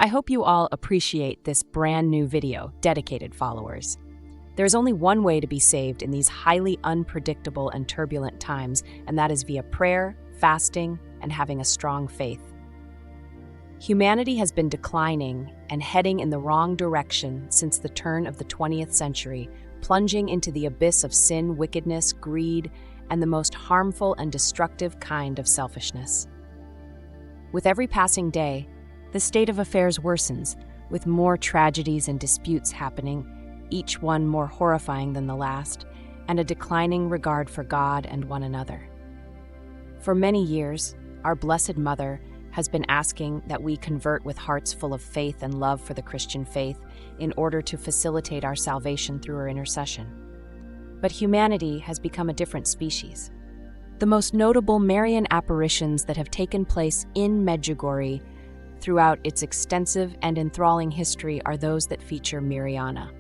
I hope you all appreciate this brand new video, dedicated followers. There's only one way to be saved in these highly unpredictable and turbulent times, and that is via prayer, fasting, and having a strong faith. Humanity has been declining and heading in the wrong direction since the turn of the 20th century, plunging into the abyss of sin, wickedness, greed, and the most harmful and destructive kind of selfishness. With every passing day, the state of affairs worsens, with more tragedies and disputes happening, each one more horrifying than the last, and a declining regard for God and one another. For many years, our Blessed Mother has been asking that we convert with hearts full of faith and love for the Christian faith in order to facilitate our salvation through her intercession. But humanity has become a different species. The most notable Marian apparitions that have taken place in Medjugorje throughout its extensive and enthralling history are those that feature Mirjana.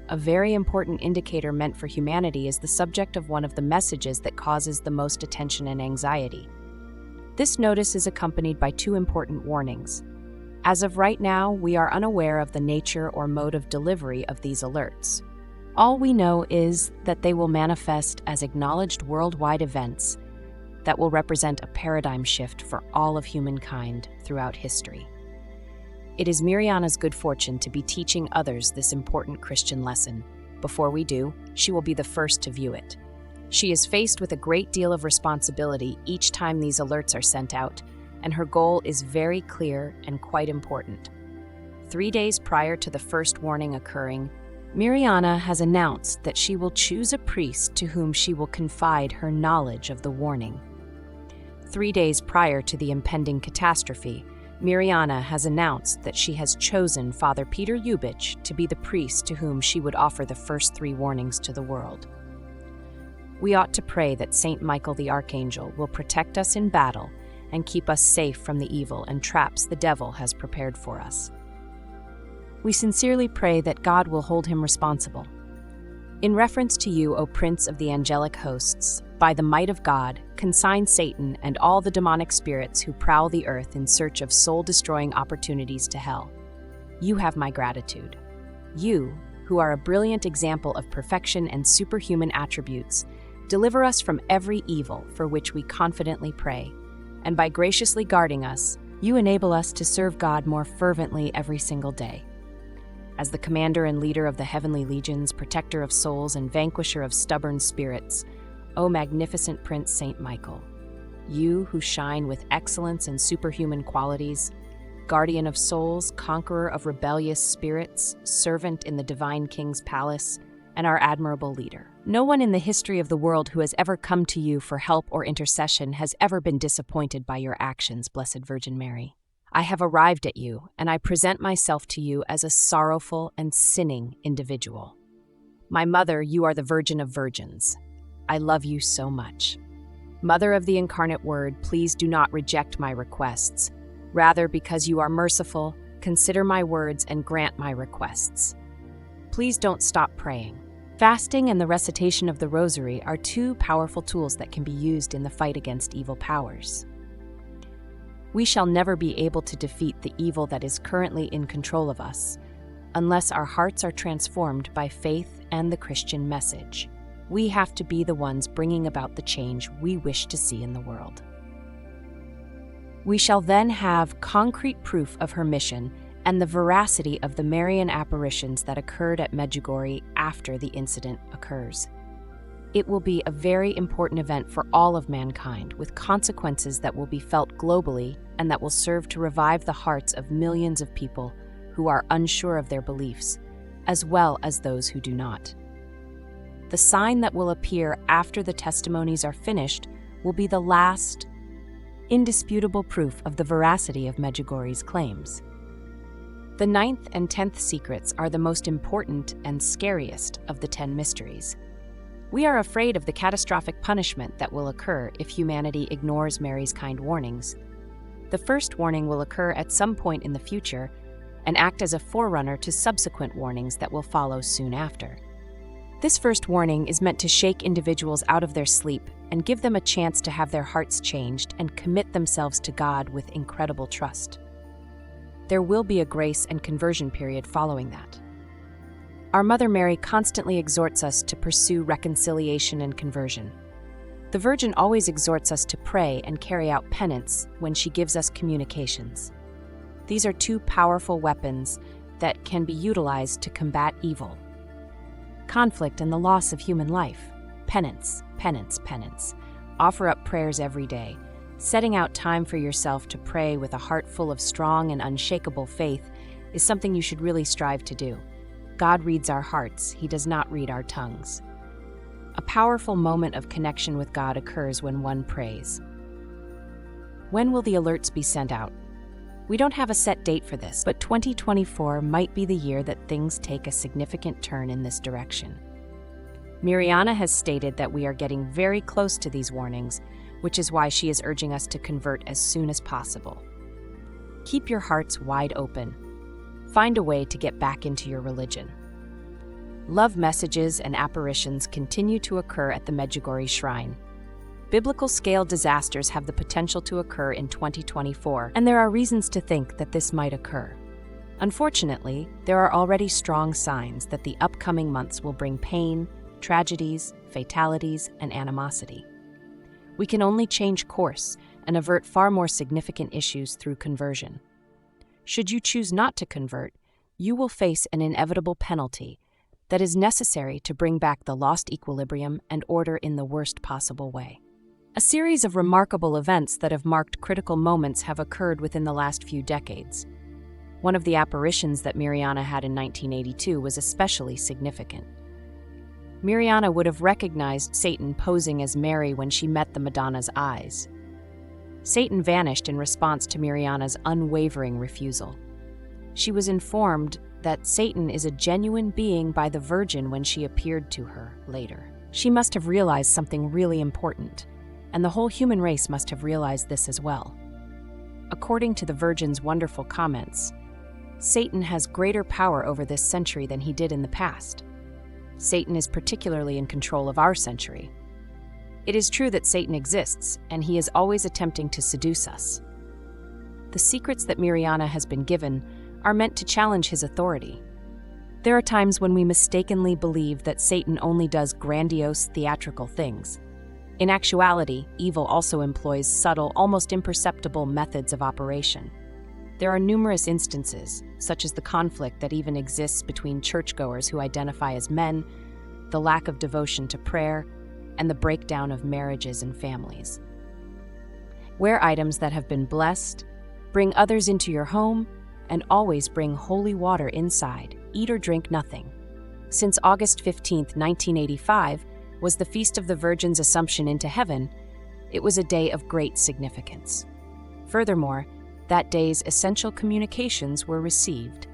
A very important indicator meant for humanity is the subject of one of the messages that causes the most attention and anxiety. This notice is accompanied by two important warnings. As of right now, we are unaware of the nature or mode of delivery of these alerts. All we know is that they will manifest as acknowledged worldwide events that will represent a paradigm shift for all of humankind throughout history. It is Mirjana's good fortune to be teaching others this important Christian lesson. Before we do, she will be the first to view it. She is faced with a great deal of responsibility each time these alerts are sent out, and her goal is very clear and quite important. 3 days prior to the first warning occurring, Mirjana has announced that she will choose a priest to whom she will confide her knowledge of the warning. 3 days prior to the impending catastrophe, Mirjana has announced that she has chosen Father Peter Ljubic to be the priest to whom she would offer the first 3 warnings to the world. We ought to pray that Saint Michael the Archangel will protect us in battle and keep us safe from the evil and traps the devil has prepared for us. We sincerely pray that God will hold him responsible. In reference to you, O Prince of the angelic hosts, by the might of God, consign Satan and all the demonic spirits who prowl the earth in search of soul-destroying opportunities to hell. You have my gratitude. You, who are a brilliant example of perfection and superhuman attributes, deliver us from every evil for which we confidently pray, and by graciously guarding us, you enable us to serve God more fervently every single day. As the commander and leader of the heavenly legions, protector of souls and vanquisher of stubborn spirits, O magnificent Prince Saint Michael, you who shine with excellence and superhuman qualities, guardian of souls, conqueror of rebellious spirits, servant in the divine King's palace, and our admirable leader. No one in the history of the world who has ever come to you for help or intercession has ever been disappointed by your actions, Blessed Virgin Mary. I have arrived at you, and I present myself to you as a sorrowful and sinning individual. My mother, you are the Virgin of Virgins. I love you so much. Mother of the Incarnate Word, please do not reject my requests. Rather, because you are merciful, consider my words and grant my requests. Please don't stop praying. Fasting and the recitation of the Rosary are 2 powerful tools that can be used in the fight against evil powers. We shall never be able to defeat the evil that is currently in control of us, unless our hearts are transformed by faith and the Christian message. We have to be the ones bringing about the change we wish to see in the world. We shall then have concrete proof of her mission and the veracity of the Marian apparitions that occurred at Medjugorje after the incident occurs. It will be a very important event for all of mankind, with consequences that will be felt globally and that will serve to revive the hearts of millions of people who are unsure of their beliefs, as well as those who do not. The sign that will appear after the testimonies are finished will be the last, indisputable proof of the veracity of Medjugorje's claims. The 9th and 10th secrets are the most important and scariest of the 10 mysteries. We are afraid of the catastrophic punishment that will occur if humanity ignores Mary's kind warnings. The first warning will occur at some point in the future and act as a forerunner to subsequent warnings that will follow soon after. This first warning is meant to shake individuals out of their sleep and give them a chance to have their hearts changed and commit themselves to God with incredible trust. there will be a grace and conversion period following that. Our Mother Mary constantly exhorts us to pursue reconciliation and conversion. The Virgin always exhorts us to pray and carry out penance when she gives us communications. These are two powerful weapons that can be utilized to combat evil. Conflict and the loss of human life. Penance, penance, penance. Offer up prayers every day. Setting out time for yourself to pray with a heart full of strong and unshakable faith is something you should really strive to do. God reads our hearts, He does not read our tongues. A powerful moment of connection with God occurs when one prays. When will the alerts be sent out? We don't have a set date for this, but 2024 might be the year that things take a significant turn in this direction. Mirjana has stated that we are getting very close to these warnings, which is why she is urging us to convert as soon as possible. Keep your hearts wide open. Find a way to get back into your religion. Love messages and apparitions continue to occur at the Medjugorje shrine. Biblical scale disasters have the potential to occur in 2024, and there are reasons to think that this might occur. Unfortunately, there are already strong signs that the upcoming months will bring pain, tragedies, fatalities, and animosity. We can only change course and avert far more significant issues through conversion. Should you choose not to convert, you will face an inevitable penalty that is necessary to bring back the lost equilibrium and order in the worst possible way. A series of remarkable events that have marked critical moments have occurred within the last few decades. One of the apparitions that Mirjana had in 1982 was especially significant. Mirjana would have recognized Satan posing as Mary when she met the Madonna's eyes. Satan vanished in response to Mirjana's unwavering refusal. She was informed that Satan is a genuine being by the Virgin when she appeared to her later. She must have realized something really important, and the whole human race must have realized this as well. According to the Virgin's wonderful comments, Satan has greater power over this century than he did in the past. Satan is particularly in control of our century. It is true that Satan exists, and he is always attempting to seduce us. The secrets that Mirjana has been given are meant to challenge his authority. There are times when we mistakenly believe that Satan only does grandiose theatrical things. In actuality, evil also employs subtle, almost imperceptible methods of operation. There are numerous instances, such as the conflict that even exists between churchgoers who identify as men, the lack of devotion to prayer, and the breakdown of marriages and families. Wear items that have been blessed, bring others into your home, and always bring holy water inside. Eat or drink nothing. Since August 15, 1985, was the Feast of the Virgin's Assumption into Heaven, it was a day of great significance. Furthermore, that day's essential communications were received.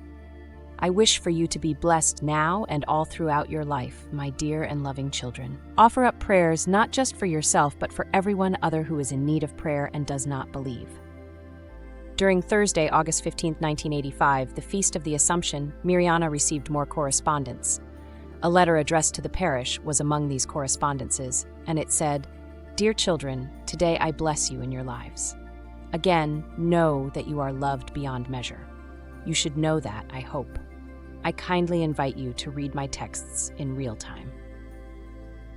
I wish for you to be blessed now and all throughout your life, my dear and loving children. Offer up prayers not just for yourself, but for everyone other who is in need of prayer and does not believe. During Thursday, August 15, 1985, the Feast of the Assumption, Mirjana received more correspondence. A letter addressed to the parish was among these correspondences, and it said, "Dear children, today I bless you in your lives. Again, know that you are loved beyond measure. You should know that, I hope. I kindly invite you to read my texts in real time.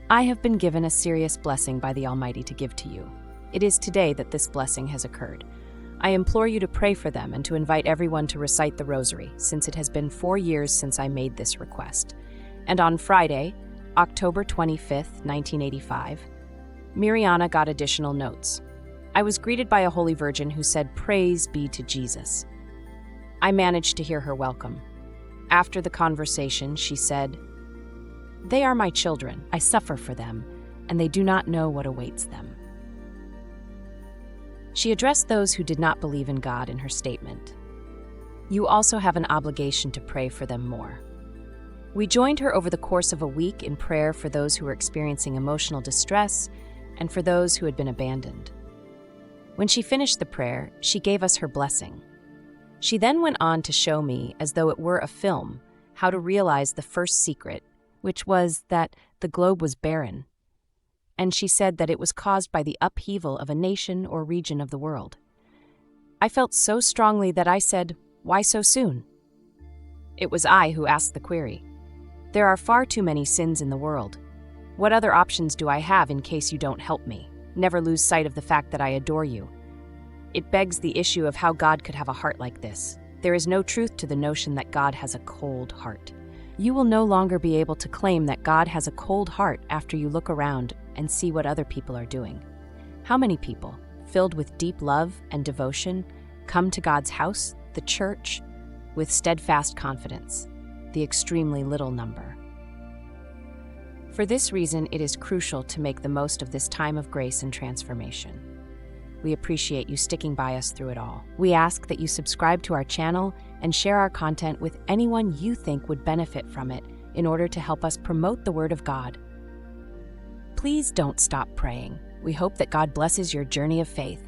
I have been given a serious blessing by the Almighty to give to you. It is today that this blessing has occurred. I implore you to pray for them and to invite everyone to recite the Rosary, since it has been 4 years since I made this request." And on Friday, October 25, 1985, Mirjana got additional notes. I was greeted by a Holy Virgin who said, "Praise be to Jesus." I managed to hear her welcome. After the conversation, she said, "They are my children. I suffer for them, and they do not know what awaits them." She addressed those who did not believe in God in her statement. You also have an obligation to pray for them more. We joined her over the course of a week in prayer for those who were experiencing emotional distress and for those who had been abandoned. When she finished the prayer, she gave us her blessing. She then went on to show me, as though it were a film, how to realize the first secret, which was that the globe was barren. And she said that it was caused by the upheaval of a nation or region of the world. I felt so strongly that I said, Why so soon? It was I who asked the query. There are far too many sins in the world. What other options do I have in case you don't help me? Never lose sight of the fact that I adore you. It begs the issue of how God could have a heart like this. There is no truth to the notion that God has a cold heart. You will no longer be able to claim that God has a cold heart after you look around and see what other people are doing. How many people, filled with deep love and devotion, come to God's house, the church, with steadfast confidence? The extremely little number. For this reason, it is crucial to make the most of this time of grace and transformation. We appreciate you sticking by us through it all. We ask that you subscribe to our channel and share our content with anyone you think would benefit from it in order to help us promote the Word of God. Please don't stop praying. We hope that God blesses your journey of faith.